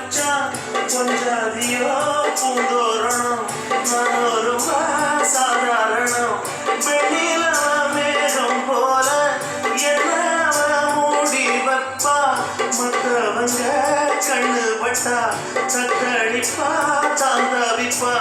மச்சான் கொஞ்சாதியோ பூந்தோரணம் மனோருமா சாதாரணம் வெளியில மேகம் போல என்ன மூடி வைப்பா மற்றவங்க கண்ணு பட்டா தத்தளிப்பா தாந்தாவிப்பா